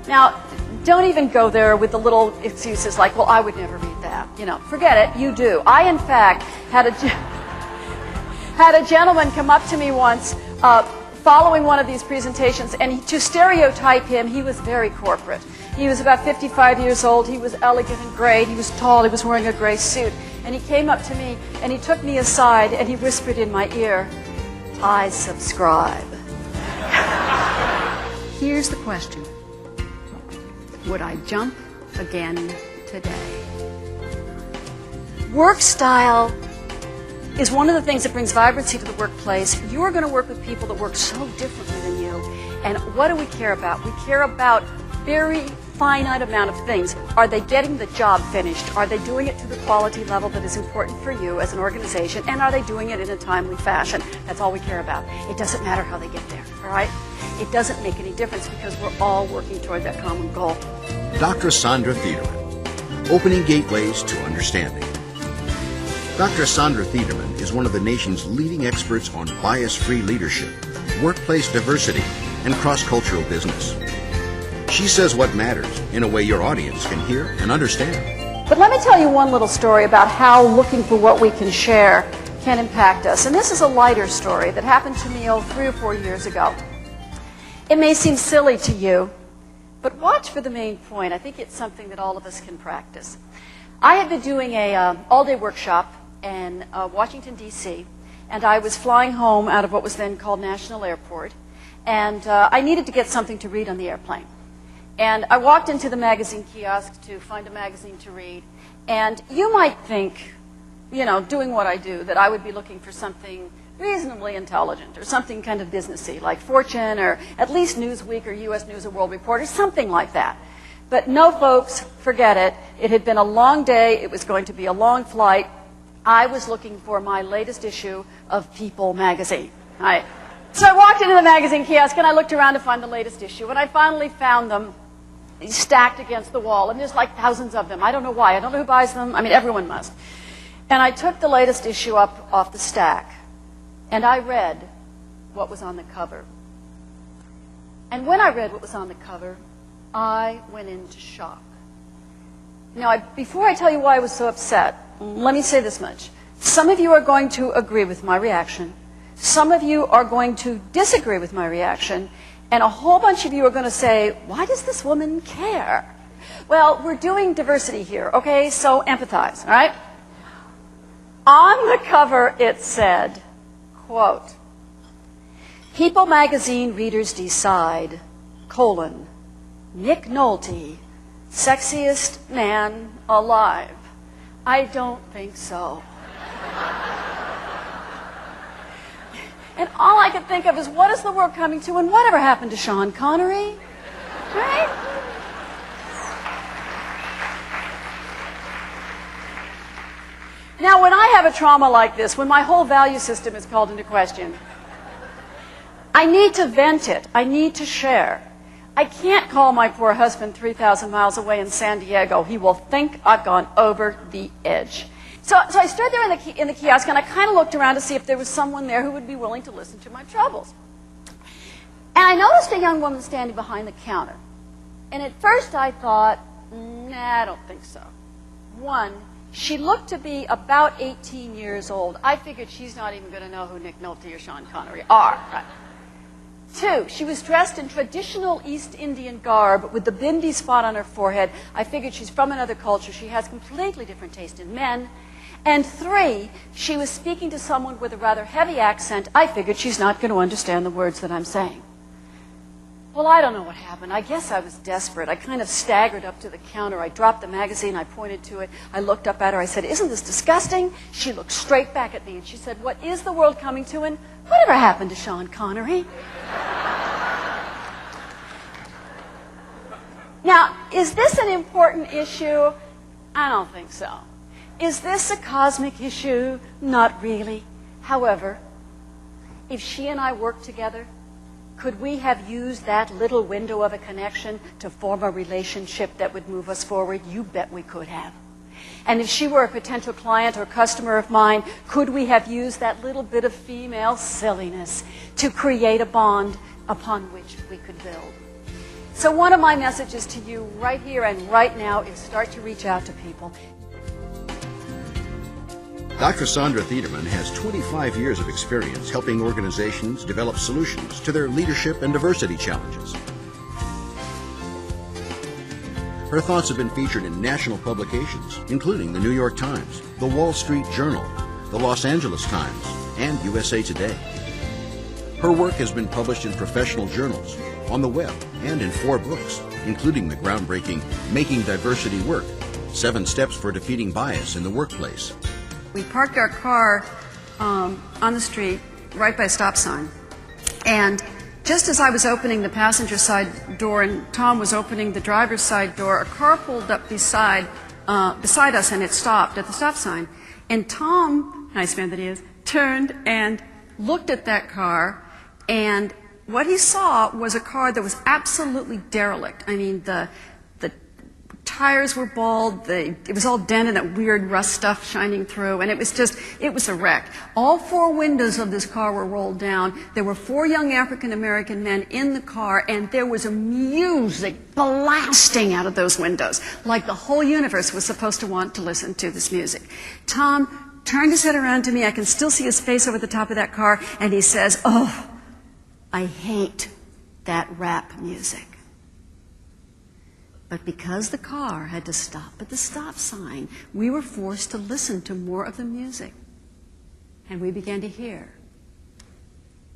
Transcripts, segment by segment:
Now, don't even go there with the little excuses like, well, I would never read that. You know, forget it, you do. I, in fact, had a gentleman come up to me once following one of these presentations, and to stereotype him, he was very corporate. He was about 55 years old, he was elegant and gray, he was tall, he was wearing a gray suit. And he came up to me, and he took me aside, and he whispered in my ear, I subscribe. Here's the question. Would I jump again today? Workstyle is one of the things that brings vibrancy to the workplace. You're going to work with people that work so differently than you. And what do we care about? We care about very finite amount of things. Are they getting the job finished? Are they doing it to the quality level that is important for you as an organization? And are they doing it in a timely fashion? That's all we care about. It doesn't matter how they get there, all right? It doesn't make any difference because we're all working toward that common goal. Dr. Sondra Thiederman, opening gateways to understanding. Dr. Sondra Thiederman is one of the nation's leading experts on bias-free leadership, workplace diversity, and cross-cultural business. She says what matters in a way your audience can hear and understand. But let me tell you one little story about how looking for what we can share can impact us. And this is a lighter story that happened to me 3 or 4 years ago. It may seem silly to you, but watch for the main point. I think it's something that all of us can practice. I had been doing a all-day workshop in Washington, D.C., and I was flying home out of what was then called National Airport, and I needed to get something to read on the airplane. And I walked into the magazine kiosk to find a magazine to read, and you might think, you know, doing what I do, that I would be looking for something reasonably intelligent or something kind of businessy, like Fortune or at least Newsweek or U.S. News and World Report or something like that. But no, folks, forget it. It had been a long day. It was going to be a long flight. I was looking for my latest issue of People magazine. So I walked into the magazine kiosk and I looked around to find the latest issue, and I finally found them stacked against the wall, and there's like thousands of them. I don't know why. I don't know who buys them. I mean, everyone must. And I took the latest issue up off the stack, and I read what was on the cover. And when I read what was on the cover, I went into shock. Now, before I tell you why I was so upset, let me say this much. Some of you are going to agree with my reaction. Some of you are going to disagree with my reaction. And a whole bunch of you are going to say, why does this woman care? Well, we're doing diversity here, okay? So empathize, all right? On the cover, it said, quote, People magazine readers decide, Nick Nolte, sexiest man alive. I don't think so. And all I could think of is, what is the world coming to, and whatever happened to Sean Connery? Right? Now, when I have a trauma like this, when my whole value system is called into question, I need to vent it. I need to share. I can't call my poor husband 3,000 miles away in San Diego. He will think I've gone over the edge. So I stood there in the kiosk, and I kind of looked around to see if there was someone there who would be willing to listen to my troubles. And I noticed a young woman standing behind the counter. And at first I thought, nah, I don't think so. One, she looked to be about 18 years old. I figured she's not even going to know who Nick Nolte or Sean Connery are. Right? Two, she was dressed in traditional East Indian garb with the bindi spot on her forehead. I figured she's from another culture. She has completely different taste in men. And three, she was speaking to someone with a rather heavy accent. I figured she's not going to understand the words that I'm saying. Well, I don't know what happened. I guess I was desperate. I kind of staggered up to the counter. I dropped the magazine. I pointed to it. I looked up at her. I said, isn't this disgusting? She looked straight back at me, and she said, what is the world coming to, and whatever happened to Sean Connery? Now, is this an important issue? I don't think so. Is this a cosmic issue? Not really. However, if she and I worked together, could we have used that little window of a connection to form a relationship that would move us forward? You bet we could have. And if she were a potential client or customer of mine, could we have used that little bit of female silliness to create a bond upon which we could build? So one of my messages to you right here and right now is start to reach out to people. Dr. Sondra Thiederman has 25 years of experience helping organizations develop solutions to their leadership and diversity challenges. Her thoughts have been featured in national publications, including the New York Times, the Wall Street Journal, the Los Angeles Times, and USA Today. Her work has been published in professional journals, on the web, and in 4 books, including the groundbreaking Making Diversity Work, 7 Steps for Defeating Bias in the Workplace. We parked our car on the street right by a stop sign. And just as I was opening the passenger side door and Tom was opening the driver's side door, a car pulled up beside us and it stopped at the stop sign. And Tom, nice man that he is, turned and looked at that car, and what he saw was a car that was absolutely derelict. I mean, the tires were bald, it was all dented, that weird rust stuff shining through, and it was a wreck. All 4 windows of this car were rolled down. There were 4 young African-American men in the car, and there was a music blasting out of those windows, like the whole universe was supposed to want to listen to this music. Tom turned his head around to me. I can still see his face over the top of that car, and he says, "Oh, I hate that rap music." But because the car had to stop at the stop sign, we were forced to listen to more of the music. And we began to hear,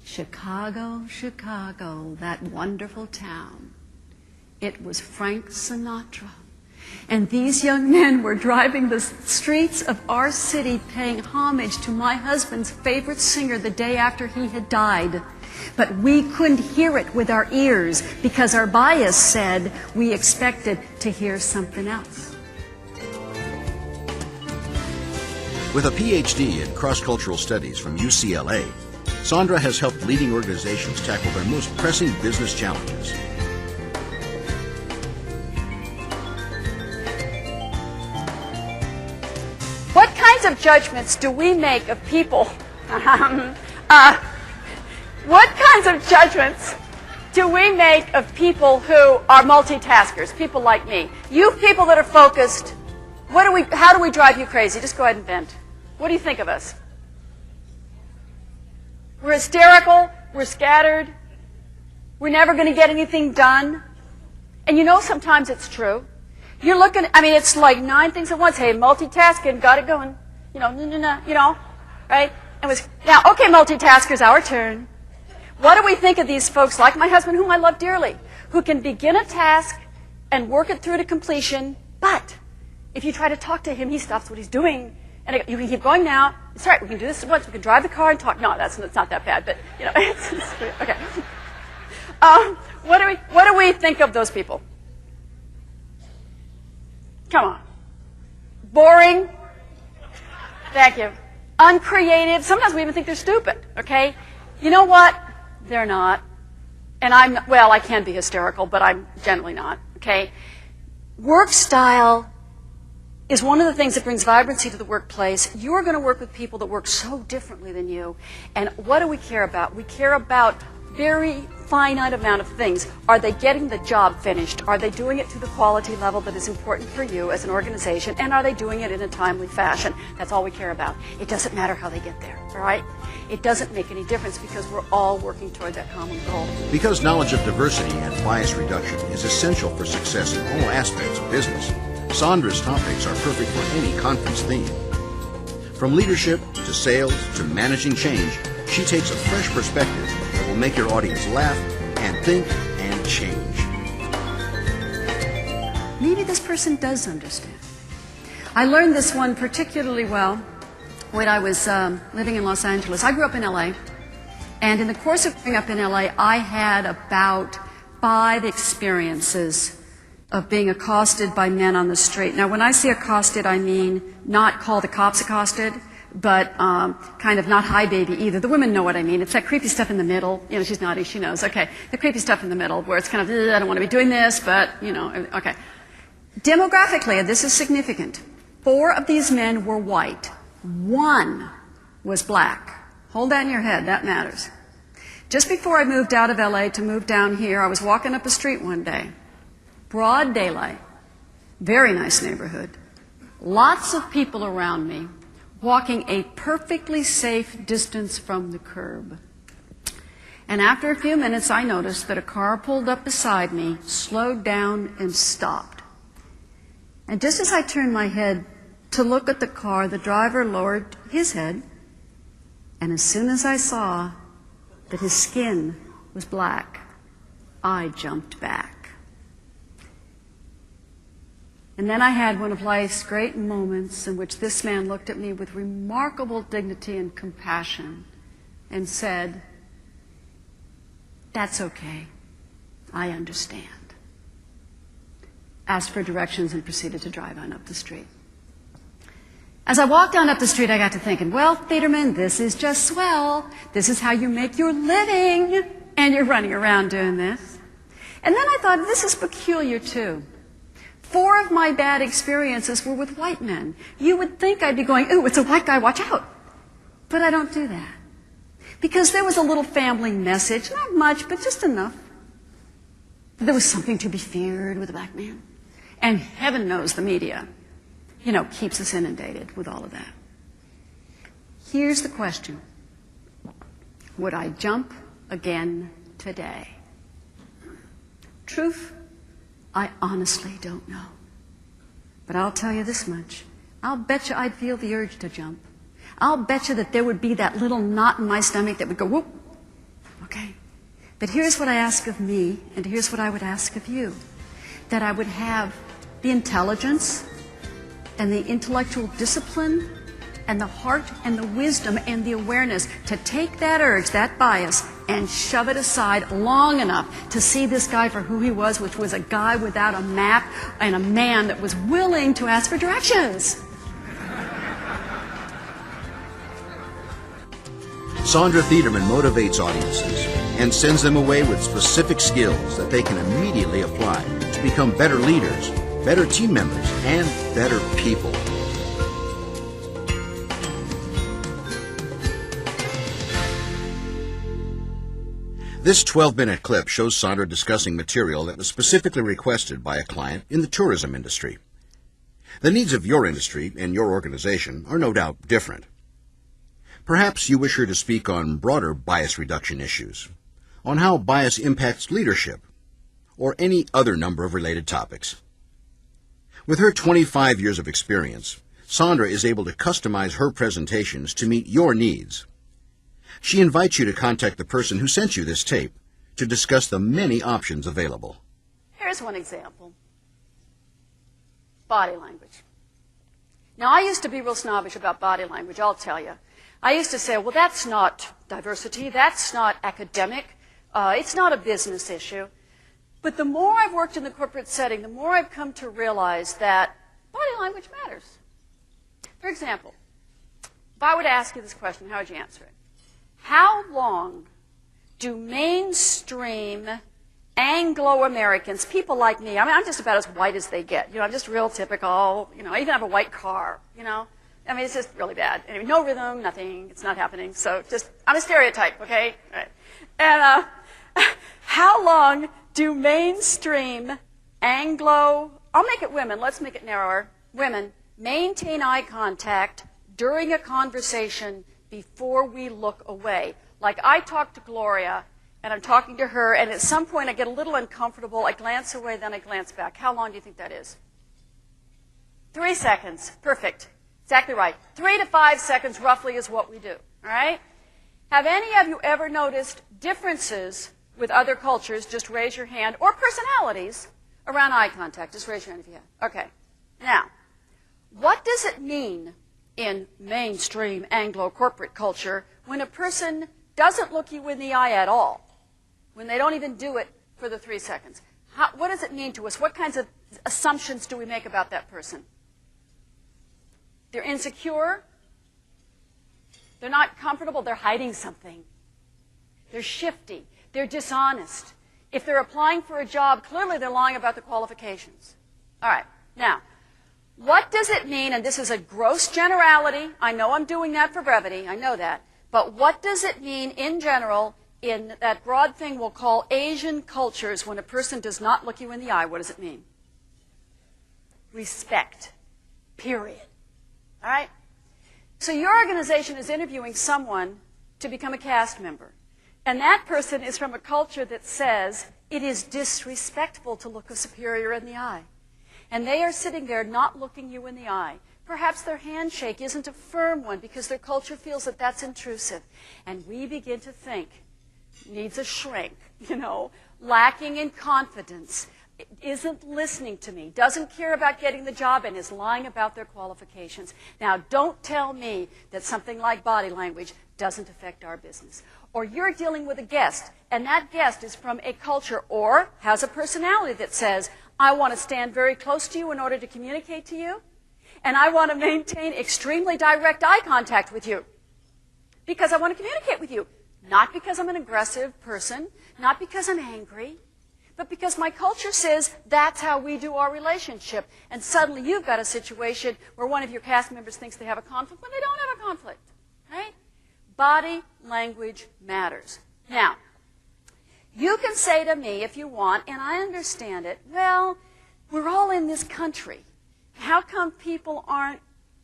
"Chicago, Chicago, that wonderful town." It was Frank Sinatra. And these young men were driving the streets of our city paying homage to my husband's favorite singer the day after he had died. But we couldn't hear it with our ears because our bias said we expected to hear something else. With a PhD in cross-cultural studies from UCLA, Sondra has helped leading organizations tackle their most pressing business challenges. What kinds of judgments do we make of people? What kinds of judgments do we make of people who are multitaskers, people like me? You people that are focused, how do we drive you crazy? Just go ahead and vent. What do you think of us? We're hysterical, we're scattered, we're never going to get anything done. And you know sometimes it's true. You're looking, it's like 9 things at once. Hey, multitasking, got it going. Right? Now, okay, multitaskers, our turn. What do we think of these folks, like my husband, whom I love dearly, who can begin a task and work it through to completion, but if you try to talk to him, he stops what he's doing. And you can keep going now. It's all right, we can do this at once. We can drive the car and talk. No, it's not that bad, but, it's okay. What do we think of those people? Come on. Boring. Thank you. Uncreative. Sometimes we even think they're stupid, okay? You know what? They're not. And I can be hysterical, but I'm generally not, okay? Workstyle is one of the things that brings vibrancy to the workplace. You're going to work with people that work so differently than you. And what do we care about? We care about very finite amount of things. Are they getting the job finished? Are they doing it to the quality level that is important for you as an organization? And are they doing it in a timely fashion? That's all we care about. It doesn't matter how they get there, all right? It doesn't make any difference because we're all working toward that common goal. Because knowledge of diversity and bias reduction is essential for success in all aspects of business, Sondra's topics are perfect for any conference theme. From leadership to sales to managing change, she takes a fresh perspective that will make your audience laugh and think and change. Maybe this person does understand. I learned this one particularly well when I was living in Los Angeles. I grew up in LA, and in the course of growing up in LA, I had about 5 experiences of being accosted by men on the street. Now, when I say accosted, I mean not call the cops accosted, but kind of not hi baby either. The women know what I mean. It's that creepy stuff in the middle. She's nodding, she knows. Okay, the creepy stuff in the middle where it's kind of, I don't want to be doing this, but, okay. Demographically, this is significant. 4 of these men were white. 1 was black. Hold that in your head, that matters. Just before I moved out of LA to move down here, I was walking up a street one day. Broad daylight. Very nice neighborhood. Lots of people around me, walking a perfectly safe distance from the curb. And after a few minutes, I noticed that a car pulled up beside me, slowed down, and stopped. And just as I turned my head to look at the car, the driver lowered his head, and as soon as I saw that his skin was black, I jumped back. And then I had one of life's great moments in which this man looked at me with remarkable dignity and compassion and said, "That's okay. I understand." Asked for directions and proceeded to drive on up the street. As I walked on up the street, I got to thinking, well, Thiederman, this is just swell. This is how you make your living. And you're running around doing this. And then I thought, this is peculiar, too. 4 of my bad experiences were with white men. You would think I'd be going, ooh, it's a white guy, watch out. But I don't do that. Because there was a little family message, not much, but just enough. There was something to be feared with a black man. And heaven knows the media, keeps us inundated with all of that. Here's the question. Would I jump again today? Truth, I honestly don't know. But I'll tell you this much. I'll bet you I'd feel the urge to jump. I'll bet you that there would be that little knot in my stomach that would go, whoop. Okay. But here's what I ask of me, and here's what I would ask of you. That I would have the intelligence and the intellectual discipline and the heart and the wisdom and the awareness to take that urge, that bias, and shove it aside long enough to see this guy for who he was, which was a guy without a map and a man that was willing to ask for directions. Sondra Thiederman motivates audiences and sends them away with specific skills that they can immediately apply to become better leaders, better team members, and better people. This 12-minute clip shows Sondra discussing material that was specifically requested by a client in the tourism industry. The needs of your industry and your organization are no doubt different. Perhaps you wish her to speak on broader bias reduction issues, on how bias impacts leadership, or any other number of related topics. With her 25 years of experience, Sondra is able to customize her presentations to meet your needs. She invites you to contact the person who sent you this tape to discuss the many options available. Here's one example. Body language. Now, I used to be real snobbish about body language, I'll tell you. I used to say, well, that's not diversity, that's not academic, it's not a business issue. But the more I've worked in the corporate setting, the more I've come to realize that body language matters. For example, if I were to ask you this question, how would you answer it? How long do mainstream Anglo-Americans, people like me, I'm just about as white as they get. I'm just real typical. I even have a white car, it's just really bad. Anyway, no rhythm, nothing, it's not happening. So I'm a stereotype, okay? All right. And how long do mainstream Anglo, I'll make it women, let's make it narrower, women, maintain eye contact during a conversation before we look away? Like I talk to Gloria, and I'm talking to her, and at some point I get a little uncomfortable, I glance away, then I glance back. How long do you think that is? 3 seconds. Perfect. Exactly right. 3 to 5 seconds roughly is what we do. All right? Have any of you ever noticed differences with other cultures? Just raise your hand. Or personalities around eye contact. Just raise your hand if you have. Okay. Now, what does it mean in mainstream Anglo corporate culture when a person doesn't look you in the eye at all? When they don't even do it for the 3 seconds? What does it mean to us? What kinds of assumptions do we make about that person? They're insecure. They're not comfortable. They're hiding something. They're shifty. They're dishonest. If they're applying for a job, clearly they're lying about the qualifications. All right. Now, what does it mean, and this is a gross generality. I know I'm doing that for brevity. I know that. But what does it mean in general in that broad thing we'll call Asian cultures, when a person does not look you in the eye, what does it mean? Respect. Period. All right? So your organization is interviewing someone to become a cast member. And that person is from a culture that says it is disrespectful to look a superior in the eye. And they are sitting there not looking you in the eye. Perhaps their handshake isn't a firm one because their culture feels that that's intrusive. And we begin to think, needs a shrink, lacking in confidence, isn't listening to me, doesn't care about getting the job, and is lying about their qualifications. Now, don't tell me that something like body language doesn't affect our business. Or you're dealing with a guest, and that guest is from a culture or has a personality that says, I want to stand very close to you in order to communicate to you, and I want to maintain extremely direct eye contact with you because I want to communicate with you. Not because I'm an aggressive person, not because I'm angry, but because my culture says that's how we do our relationship. And suddenly you've got a situation where one of your cast members thinks they have a conflict when they don't have a conflict, right? Body language matters. Now, you can say to me if you want, and I understand it, well, we're all in this country. How come people aren't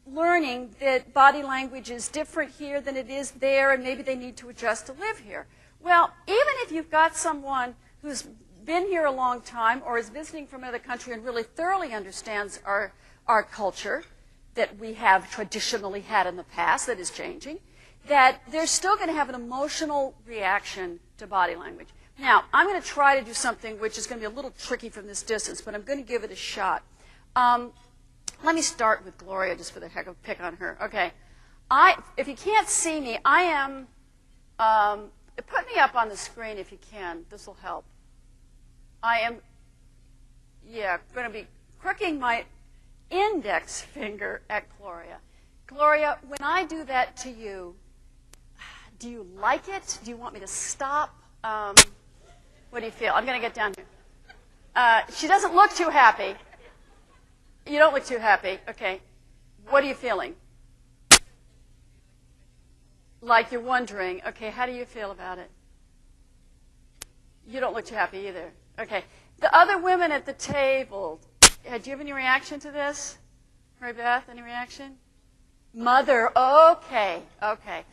learning that body language is different here than it is there, and maybe they need to adjust to live here? Well, even if you've got someone who's been here a long time or is visiting from another country and really thoroughly understands our culture that we have traditionally had in the past that is changing, that they're still going to have an emotional reaction to body language. Now, I'm going to try to do something which is going to be a little tricky from this distance, but I'm going to give it a shot. Let me start with Gloria, just for the heck of a pick on her. Okay. If you can't see me, I am, put me up on the screen if you can. This will help. I am, going to be crooking my index finger at Gloria. Gloria, when I do that to you, do you like it? Do you want me to stop? What do you feel? I'm going to get down here. She doesn't look too happy. You don't look too happy. Okay. What are you feeling? Like you're wondering, okay, how do you feel about it? You don't look too happy either. Okay. The other women at the table, do you have any reaction to this? Mary Beth, any reaction? Mother, okay, okay.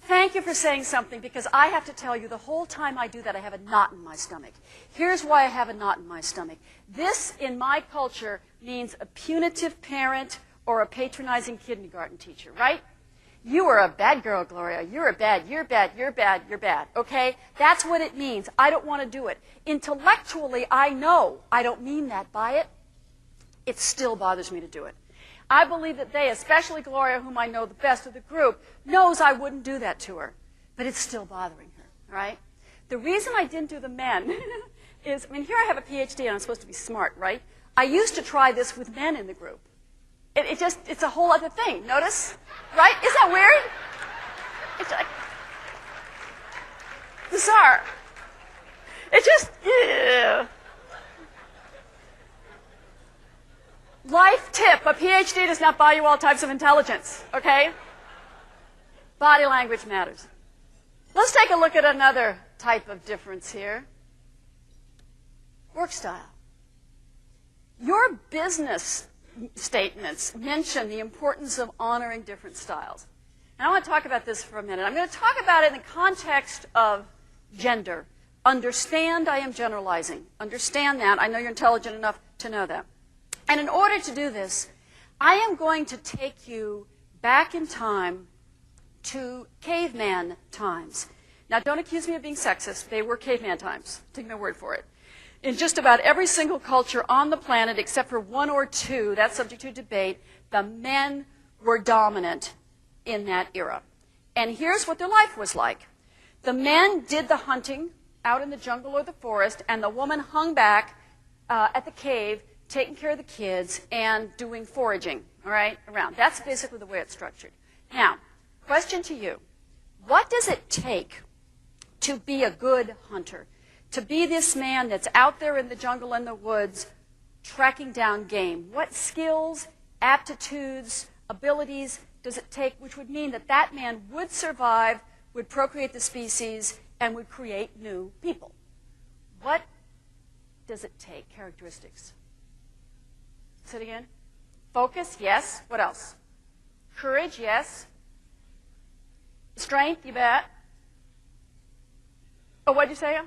Thank you for saying something, because I have to tell you, the whole time I do that, I have a knot in my stomach. Here's why I have a knot in my stomach. This, in my culture, means a punitive parent or a patronizing kindergarten teacher, right? You are a bad girl, Gloria. You're bad, you're bad, you're bad, you're bad, okay? That's what it means. I don't want to do it. Intellectually, I know I don't mean that by it. It still bothers me to do it. I believe that they, especially Gloria, whom I know the best of the group, knows I wouldn't do that to her. But it's still bothering her, all right? The reason I didn't do the men is, here I have a PhD and I'm supposed to be smart, right? I used to try this with men in the group. It's a whole other thing. Notice? Right? Isn't that weird? It's like bizarre. It's just, yeah. Life tip, a PhD does not buy you all types of intelligence, okay? Body language matters. Let's take a look at another type of difference here. Work style. Your business statements mention the importance of honoring different styles. And I want to talk about this for a minute. I'm going to talk about it in the context of gender. Understand I am generalizing. Understand that. I know you're intelligent enough to know that. And in order to do this, I am going to take you back in time to caveman times. Now, don't accuse me of being sexist. They were caveman times. Take my word for it. In just about every single culture on the planet, except for one or two, that's subject to debate, the men were dominant in that era. And here's what their life was like. The men did the hunting out in the jungle or the forest, and the woman hung back at the cave, taking care of the kids and doing foraging, all right, around. That's basically the way it's structured. Now, question to you. What does it take to be a good hunter? To be this man that's out there in the jungle and the woods tracking down game? What skills, aptitudes, abilities does it take, which would mean that that man would survive, would procreate the species, and we create new people. What does it take? Characteristics. Say it again. Focus, yes. What else? Courage, yes. Strength, you bet. Oh, what'd you say?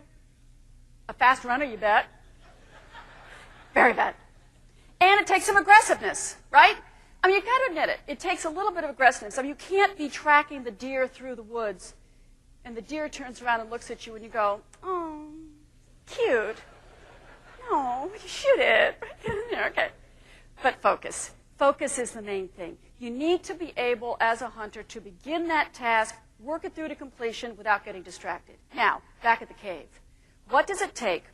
A fast runner, you bet. Very bad. And it takes some aggressiveness, right? I mean, you've got to admit it. It takes a little bit of aggressiveness. I mean, you can't be tracking the deer through the woods, and the deer turns around and looks at you, and you go, oh, cute. No, you shoot it. Okay. But focus. Focus is the main thing. You need to be able, as a hunter, to begin that task, work it through to completion without getting distracted. Now, back at the cave. What does it take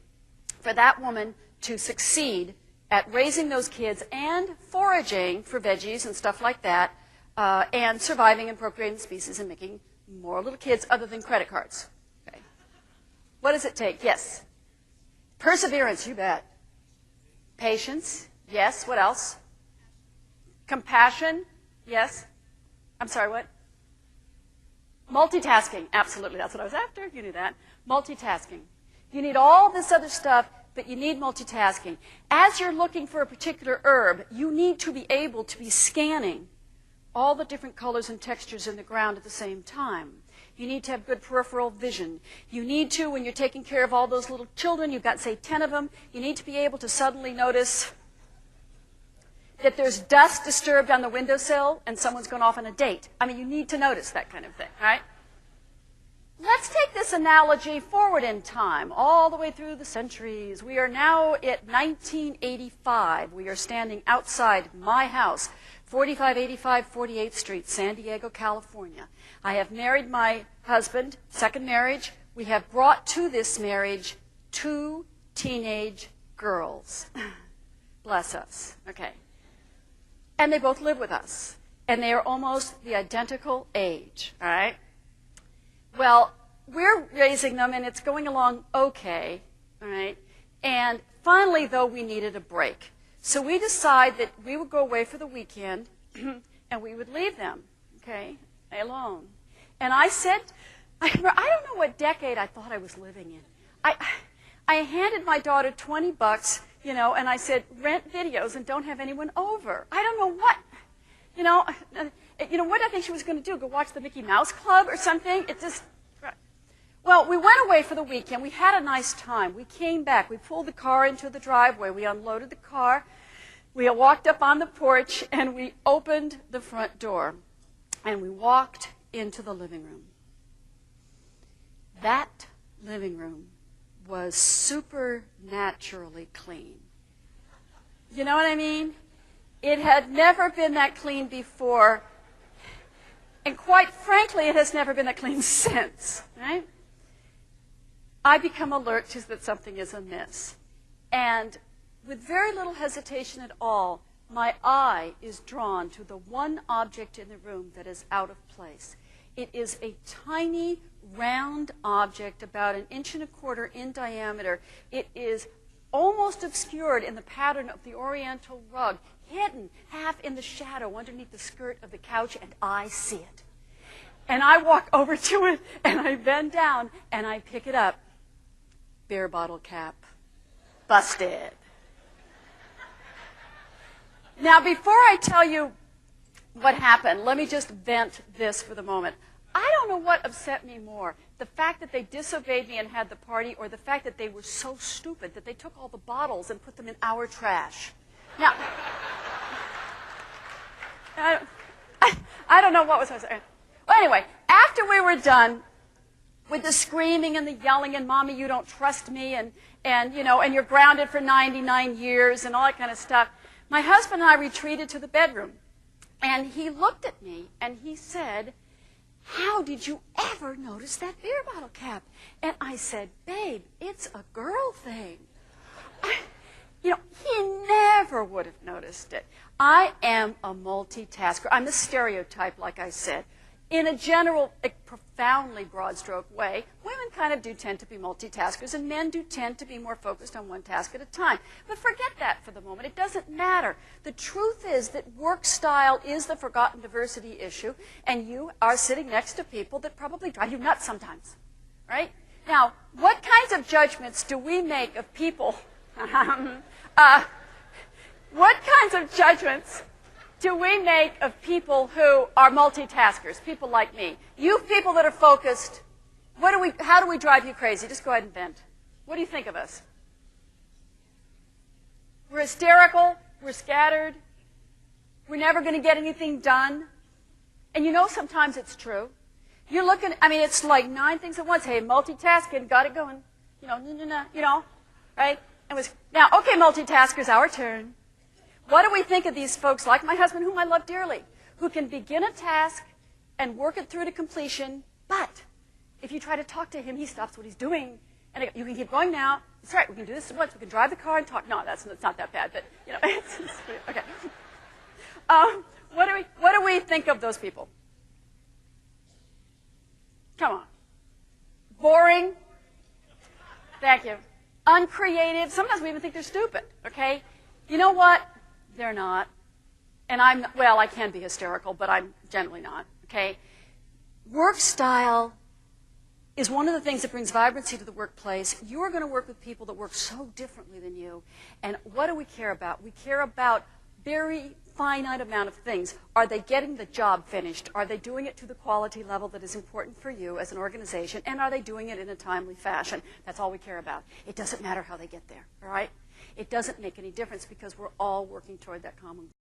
for that woman to succeed at raising those kids and foraging for veggies and stuff like that, and surviving and procreating the species and making more little kids other than credit cards? Okay. What does it take? Yes. Perseverance, you bet. Patience, yes. What else? Compassion, yes. I'm sorry, what? Multitasking, absolutely. That's what I was after. You knew that. Multitasking. You need all this other stuff, but you need multitasking. As you're looking for a particular herb, you need to be able to be scanning all the different colors and textures in the ground at the same time. You need to have good peripheral vision. You need to, when you're taking care of all those little children, you've got, say, 10 of them, you need to be able to suddenly notice that there's dust disturbed on the windowsill and someone's gone off on a date. I mean, you need to notice that kind of thing, right? Let's take this analogy forward in time, all the way through the centuries. We are now at 1985. We are standing outside my house, 4585 48th Street, San Diego, California. I have married my husband, second marriage. We have brought to this marriage 2 teenage girls. Bless us. Okay. And they both live with us. And they are almost the identical age, all right? Well, we're raising them, and it's going along okay, all right? And finally, though, we needed a break. So we decided that we would go away for the weekend, and we would leave them, okay, alone. And I said, I don't know what decade I thought I was living in. I handed my daughter $20, you know, and I said, rent videos and don't have anyone over. I don't know what, you know, what did I think she was going to do? Go watch the Mickey Mouse Club or something? It just, well, we went away for the weekend. We had a nice time. We came back. We pulled the car into the driveway. We unloaded the car. We walked up on the porch, and we opened the front door, and we walked into the living room. That living room was supernaturally clean. You know what I mean? It had never been that clean before, and quite frankly, it has never been that clean since, right? I become alert to that something is amiss. And with very little hesitation at all, my eye is drawn to the one object in the room that is out of place. It is a tiny, round object about 1.25 inches in diameter. It is almost obscured in the pattern of the oriental rug, hidden half in the shadow underneath the skirt of the couch, and I see it. And I walk over to it, and I bend down, and I pick it up. Beer bottle cap. Busted. Now, before I tell you what happened, let me just vent this for the moment. I don't know what upset me more, the fact that they disobeyed me and had the party, or the fact that they were so stupid that they took all the bottles and put them in our trash. Now, I don't know what was I saying. Well, anyway, after we were done with the screaming and the yelling and, Mommy, you don't trust me, and you're grounded for 99 years and all that kind of stuff, my husband and I retreated to the bedroom. And he looked at me and he said, how did you ever notice that beer bottle cap? And I said, babe, it's a girl thing. He never would have noticed it. I am a multitasker. I'm the stereotype, like I said. In a general, profoundly broad stroke way, women kind of do tend to be multitaskers, and men do tend to be more focused on one task at a time. But forget that for the moment. It doesn't matter. The truth is that work style is the forgotten diversity issue, and you are sitting next to people that probably drive you nuts sometimes, right? Now, what kinds of judgments do we make of people? What kinds of judgments do we make of people who are multitaskers, people like me? You people that are focused, how do we drive you crazy? Just go ahead and vent. What do you think of us? We're hysterical, we're scattered, we're never going to get anything done. And you know sometimes it's true. You're looking, it's like 9 things at once. Hey, multitasking, got it going. Right? Now, okay, multitaskers, our turn. What do we think of these folks, like my husband, whom I love dearly, who can begin a task and work it through to completion, but if you try to talk to him, he stops what he's doing. And you can keep going now. That's right, we can do this at once. We can drive the car and talk. No, that's not that bad, but, okay. What do we think of those people? Come on. Boring. Thank you. Uncreative. Sometimes we even think they're stupid, okay? You know what? They're not. And I can be hysterical, but I'm generally not, okay? Work style is one of the things that brings vibrancy to the workplace. You're going to work with people that work so differently than you. And what do we care about? We care about very finite amount of things. Are they getting the job finished? Are they doing it to the quality level that is important for you as an organization? And are they doing it in a timely fashion? That's all we care about. It doesn't matter how they get there, all right? It doesn't make any difference because we're all working toward that common goal.